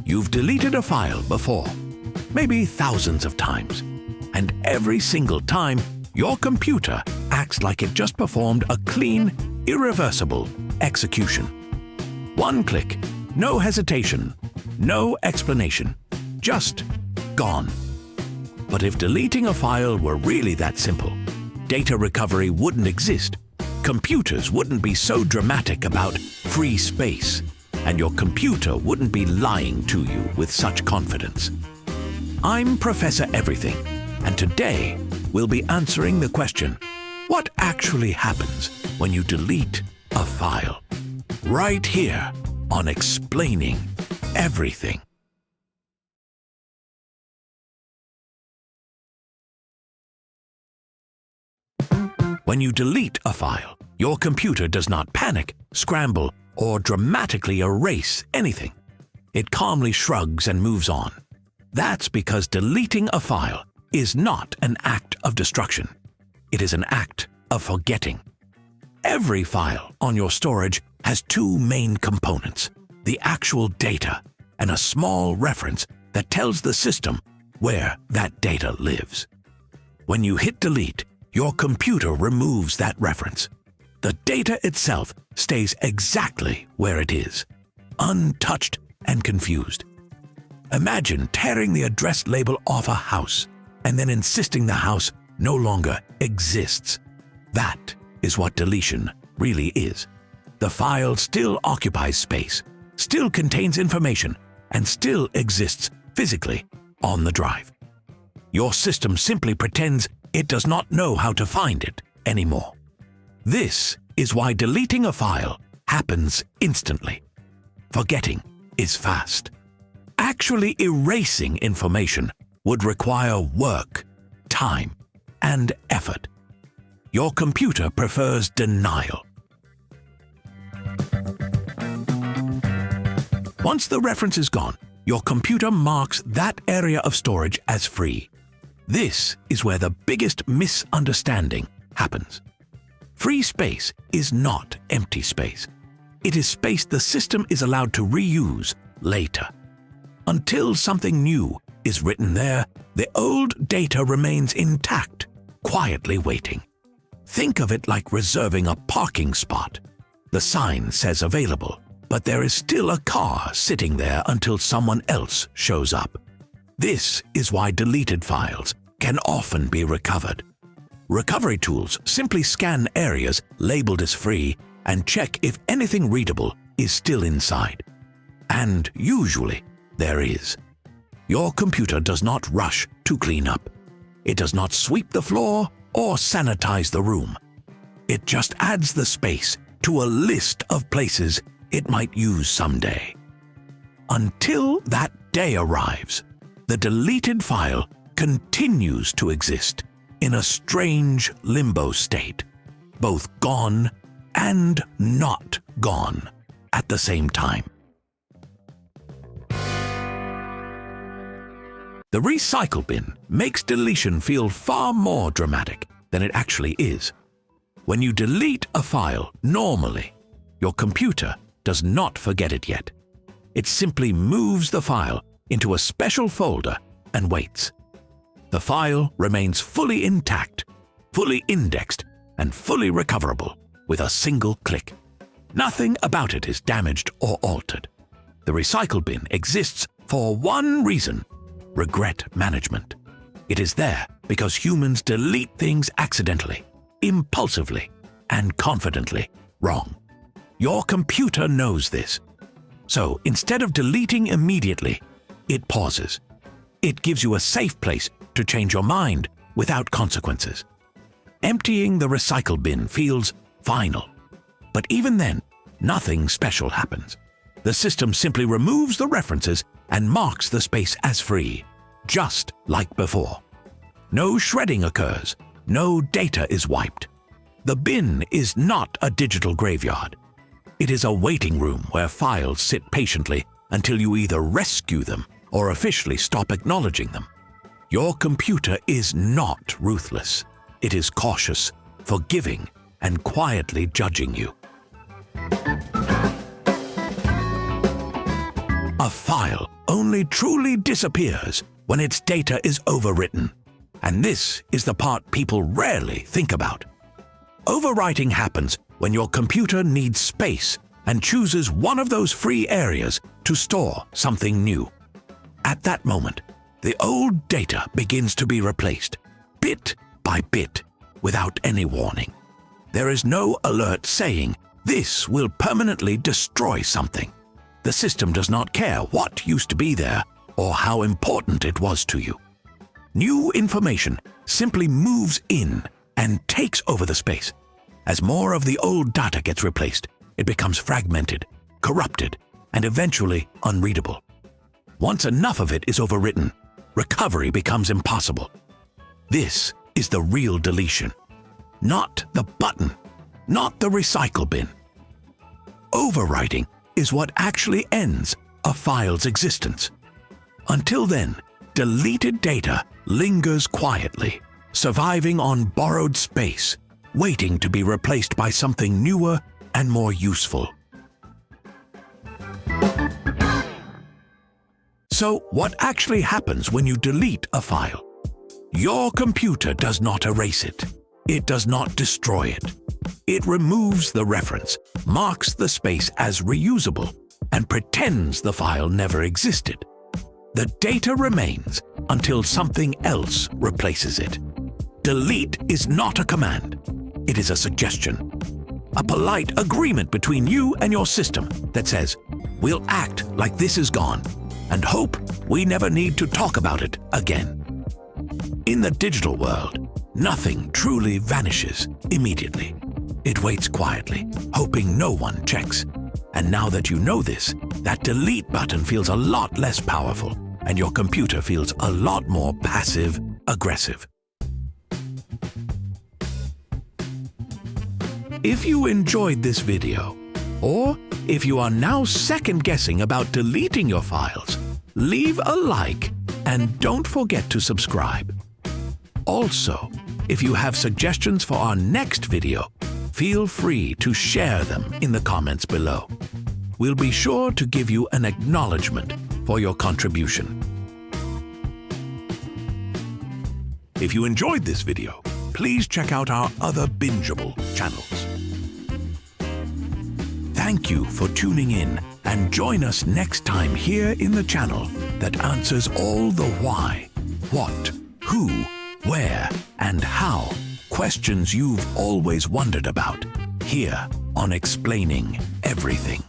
You've deleted a file before, maybe thousands of times, and every single time, your computer acts like it just performed a clean, irreversible execution. One click, no hesitation, no explanation, just gone. But if deleting a file were really that simple, data recovery wouldn't exist. Computers wouldn't be so dramatic about free space, and your computer wouldn't be lying to you with such confidence. I'm Professor Everything, and today we'll be answering the question, what actually happens when you delete a file? Right here on Explaining Everything. When you delete a file, your computer does not panic, scramble, or dramatically erase anything. It calmly shrugs and moves on. That's because deleting a file is not an act of destruction. It is an act of forgetting. Every file on your storage has two main components, the actual data and a small reference that tells the system where that data lives. When you hit delete, your computer removes that reference. The data itself stays exactly where it is, untouched and confused. Imagine tearing the address label off a house and then insisting the house no longer exists. That is what deletion really is. The file still occupies space, still contains information, and still exists physically on the drive. Your system simply pretends it does not know how to find it anymore. This is why deleting a file happens instantly. Forgetting is fast. Actually erasing information would require work, time, and effort. Your computer prefers denial. Once the reference is gone, your computer marks that area of storage as free. This is where the biggest misunderstanding happens. Free space is not empty space. It is space the system is allowed to reuse later. Until something new is written there, the old data remains intact, quietly waiting. Think of it like reserving a parking spot. The sign says available, but there is still a car sitting there until someone else shows up. This is why deleted files can often be recovered. Recovery tools simply scan areas labeled as free and check if anything readable is still inside. And usually there is. Your computer does not rush to clean up. It does not sweep the floor or sanitize the room. It just adds the space to a list of places it might use someday. Until that day arrives, the deleted file continues to exist in a strange limbo state, both gone and not gone at the same time. The recycle bin makes deletion feel far more dramatic than it actually is. When you delete a file normally, your computer does not forget it yet. It simply moves the file into a special folder and waits. The file remains fully intact, fully indexed, and fully recoverable with a single click. Nothing about it is damaged or altered. The recycle bin exists for one reason: regret management. It is there because humans delete things accidentally, impulsively, and confidently wrong. Your computer knows this. So instead of deleting immediately, it pauses. It gives you a safe place to change your mind without consequences. Emptying the recycle bin feels final. But even then, nothing special happens. The system simply removes the references and marks the space as free, just like before. No shredding occurs. No data is wiped. The bin is not a digital graveyard. It is a waiting room where files sit patiently until you either rescue them or officially stop acknowledging them. Your computer is not ruthless. It is cautious, forgiving, and quietly judging you. A file only truly disappears when its data is overwritten. And this is the part people rarely think about. Overwriting happens when your computer needs space and chooses one of those free areas to store something new. At that moment, the old data begins to be replaced, bit by bit, without any warning. There is no alert saying, "This will permanently destroy something." The system does not care what used to be there or how important it was to you. New information simply moves in and takes over the space. As more of the old data gets replaced, it becomes fragmented, corrupted, and eventually unreadable. Once enough of it is overwritten, recovery becomes impossible. This is the real deletion. Not the button, not the recycle bin. Overwriting is what actually ends a file's existence. Until then, deleted data lingers quietly, surviving on borrowed space, waiting to be replaced by something newer and more useful. So, what actually happens when you delete a file? Your computer does not erase it. It does not destroy it. It removes the reference, marks the space as reusable, and pretends the file never existed. The data remains until something else replaces it. Delete is not a command. It is a suggestion. A polite agreement between you and your system that says, "We'll act like this is gone and hope we never need to talk about it again." In the digital world, nothing truly vanishes immediately. It waits quietly, hoping no one checks. And now that you know this, that delete button feels a lot less powerful, and your computer feels a lot more passive-aggressive. If you enjoyed this video, or if you are now second-guessing about deleting your files, leave a like and don't forget to subscribe. Also, if you have suggestions for our next video, feel free to share them in the comments below. We'll be sure to give you an acknowledgement for your contribution. If you enjoyed this video, please check out our other bingeable channels. Thank you for tuning in, and join us next time here in the channel that answers all the why, what, who, where, and how questions you've always wondered about, here on Explaining Everything.